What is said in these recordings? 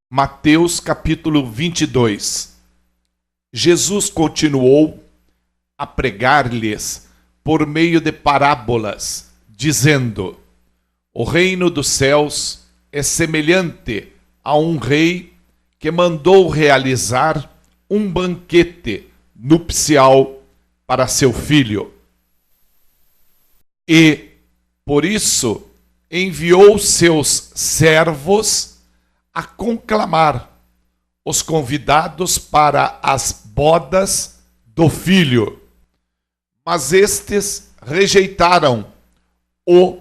Mateus capítulo 22. Jesus continuou a pregar-lhes por meio de parábolas, dizendo: o reino dos céus é semelhante a um rei que mandou realizar um banquete nupcial para seu filho. E, por isso, enviou seus servos a conclamar os convidados para as bodas do filho. Mas estes rejeitaram o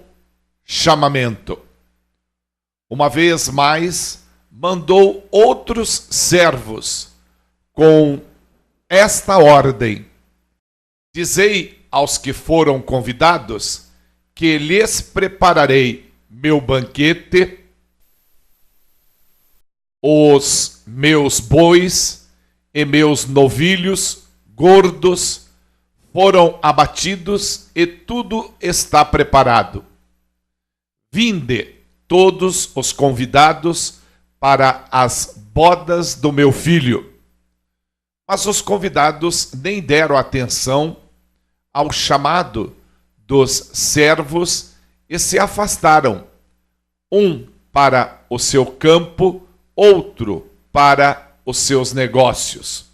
chamamento. Uma vez mais, mandou outros servos com esta ordem: dizei aos que foram convidados que lhes prepararei meu banquete. Os meus bois e meus novilhos gordos foram abatidos e tudo está preparado. Vinde, todos os convidados, para as bodas do meu filho. Mas os convidados nem deram atenção ao chamado dos servos e se afastaram, um para o seu campo, outro para os seus negócios.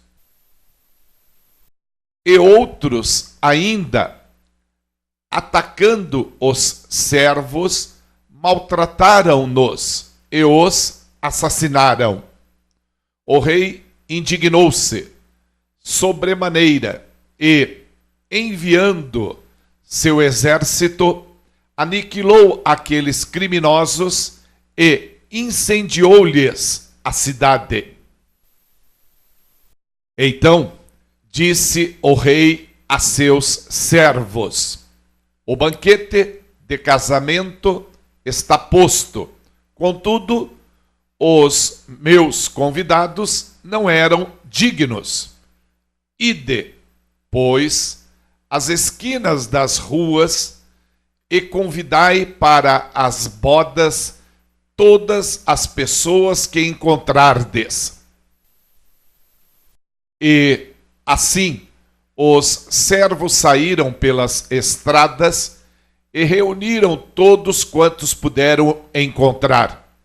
E outros ainda, atacando os servos, maltrataram-nos e os assassinaram. O rei indignou-se sobremaneira e, enviando seu exército, aniquilou aqueles criminosos e incendiou-lhes a cidade. Então disse o rei a seus servos: o banquete de casamento está posto, contudo, os meus convidados não eram dignos. Ide, pois, às esquinas das ruas e convidai para as bodas todas as pessoas que encontrardes. E assim os servos saíram pelas estradas e reuniram todos quantos puderam encontrar,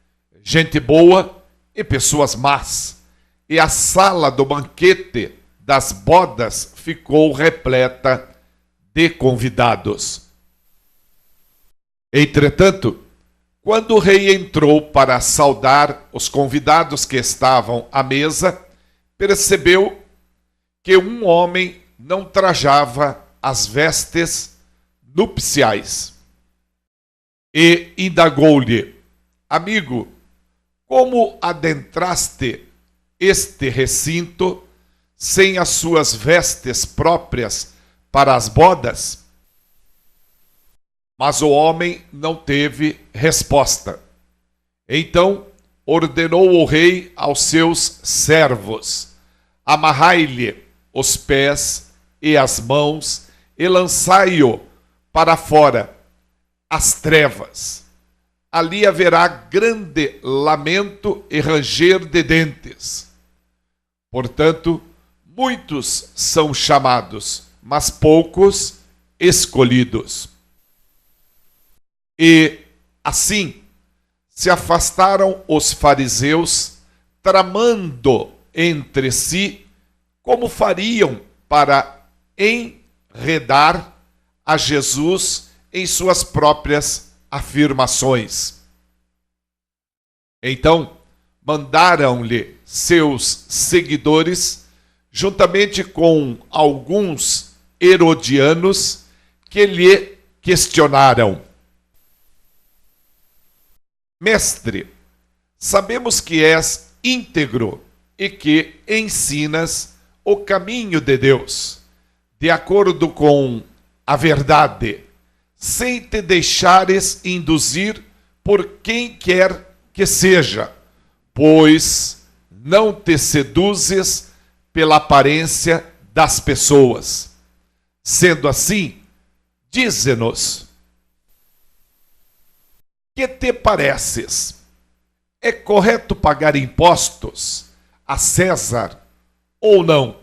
gente boa e pessoas más, e a sala do banquete das bodas ficou repleta de convidados. Entretanto, quando o rei entrou para saudar os convidados que estavam à mesa, percebeu que um homem não trajava as vestes nupciais. E indagou-lhe: amigo, como adentraste este recinto sem as suas vestes próprias para as bodas? Mas o homem não teve resposta. Então ordenou o rei aos seus servos: amarrai-lhe os pés e as mãos e lançai-o para fora, às trevas. Ali haverá grande lamento e ranger de dentes. Portanto, muitos são chamados, mas poucos escolhidos. E, assim, se afastaram os fariseus, tramando entre si como fariam para enredar a Jesus em suas próprias afirmações. Então, mandaram-lhe seus seguidores, juntamente com alguns herodianos, que lhe questionaram: Mestre, sabemos que és íntegro e que ensinas o caminho de Deus, de acordo com a verdade, sem te deixares induzir por quem quer que seja, pois não te seduzes pela aparência das pessoas. Sendo assim, dize-nos: que te pareces? É correto pagar impostos a César ou não?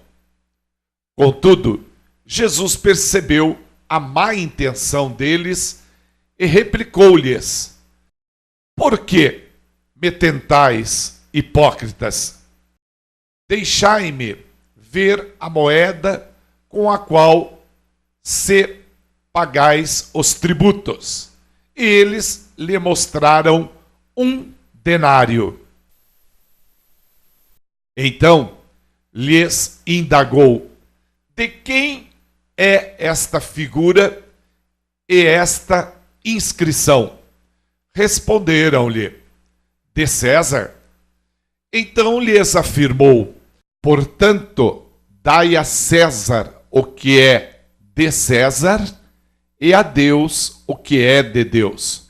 Contudo, Jesus percebeu a má intenção deles e replicou-lhes: por que me tentais, hipócritas? Deixai-me ver a moeda com a qual se pagais os tributos. E eles lhe mostraram um denário. Então lhes indagou: de quem é esta figura e esta inscrição? Responderam-lhe: de César. Então lhes afirmou: portanto, dai a César o que é de César e a Deus o que é de Deus.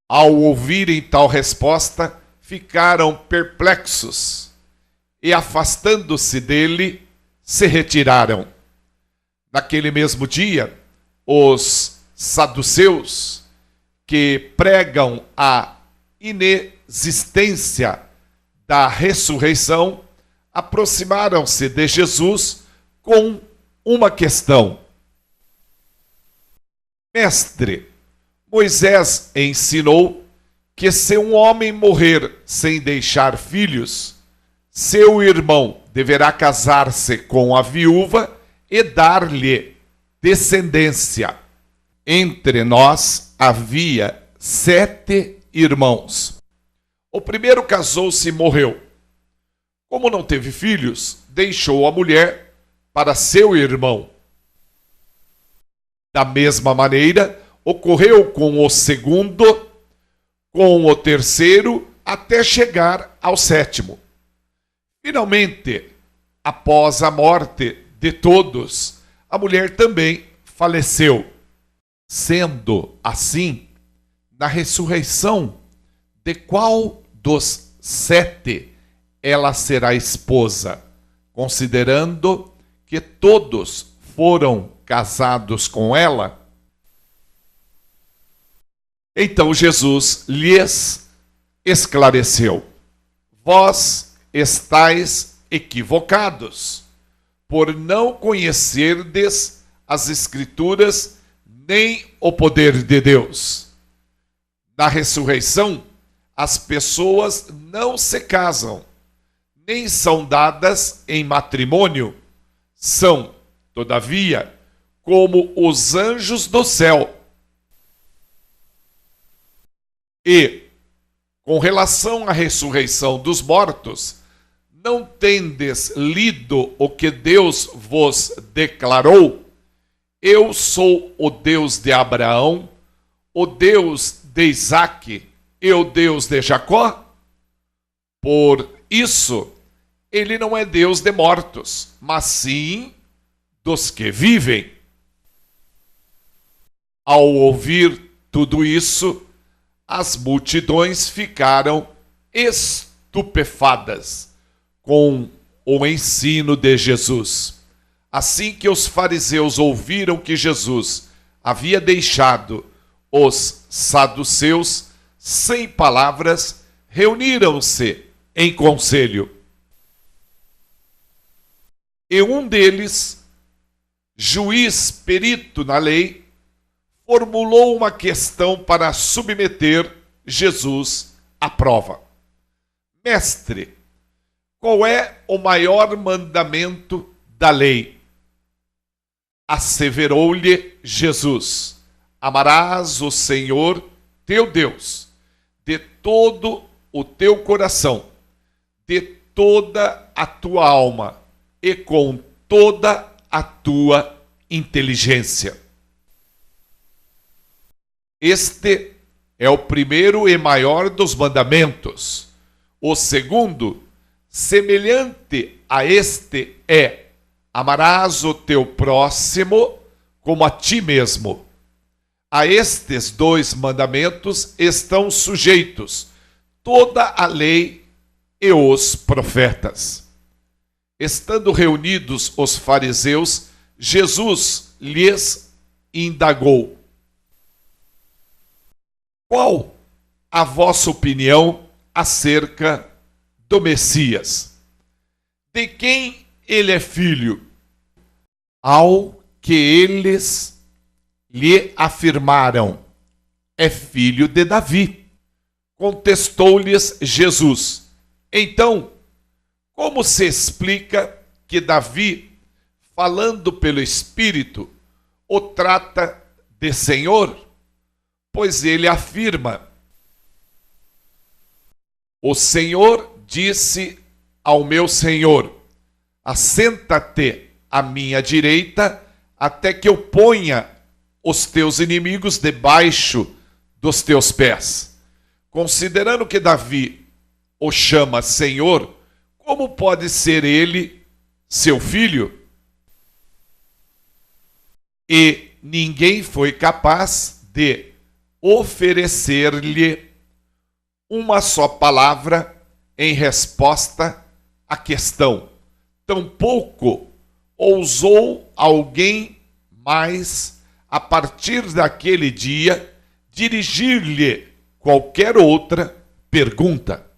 Ao ouvirem tal resposta, ficaram perplexos e, afastando-se dele, se retiraram. Naquele mesmo dia, os saduceus, que pregam a inexistência da ressurreição, aproximaram-se de Jesus com uma questão: Mestre, Moisés ensinou que se um homem morrer sem deixar filhos, seu irmão deverá casar-se com a viúva e dar-lhe descendência. Entre nós havia 7 irmãos. O primeiro casou-se e morreu. Como não teve filhos, deixou a mulher para seu irmão. Da mesma maneira, ocorreu com o segundo, com o terceiro, até chegar ao 7º. Finalmente, após a morte de todos, a mulher também faleceu. Sendo assim, na ressurreição, de qual dos 7 ela será esposa, considerando que todos foram casados com ela? Então Jesus lhes esclareceu: vós estáis equivocados, por não conhecerdes as Escrituras nem o poder de Deus. Na ressurreição, as pessoas não se casam, nem são dadas em matrimônio. São, todavia, como os anjos do céu. E, com relação à ressurreição dos mortos, não tendes lido o que Deus vos declarou? Eu sou o Deus de Abraão, o Deus de Isaque e o Deus de Jacó? Por isso, ele não é Deus de mortos, mas sim dos que vivem. Ao ouvir tudo isso, as multidões ficaram estupefadas com o ensino de Jesus. Assim que os fariseus ouviram que Jesus havia deixado os saduceus sem palavras, reuniram-se em conselho. E um deles, juiz perito na lei, formulou uma questão para submeter Jesus à prova. Mestre, qual é o maior mandamento da lei? Asseverou-lhe Jesus: amarás o Senhor teu Deus de todo o teu coração, de toda a tua alma e com toda a tua inteligência. Este é o primeiro e maior dos mandamentos. O segundo, semelhante a este, é: amarás o teu próximo como a ti mesmo. A estes 2 mandamentos estão sujeitos toda a lei e os profetas. Estando reunidos os fariseus, Jesus lhes indagou: qual a vossa opinião acerca do Messias? De quem ele é filho? Ao que eles lhe afirmaram: é filho de Davi. Contestou-lhes Jesus: então, como se explica que Davi, falando pelo Espírito, o trata de Senhor? Pois ele afirma: o Senhor disse ao meu Senhor: assenta-te à minha direita, até que eu ponha os teus inimigos debaixo dos teus pés. Considerando que Davi o chama Senhor, como pode ser ele seu filho? E ninguém foi capaz de oferecer-lhe uma só palavra em resposta à questão. Tampouco ousou alguém mais, a partir daquele dia, dirigir-lhe qualquer outra pergunta.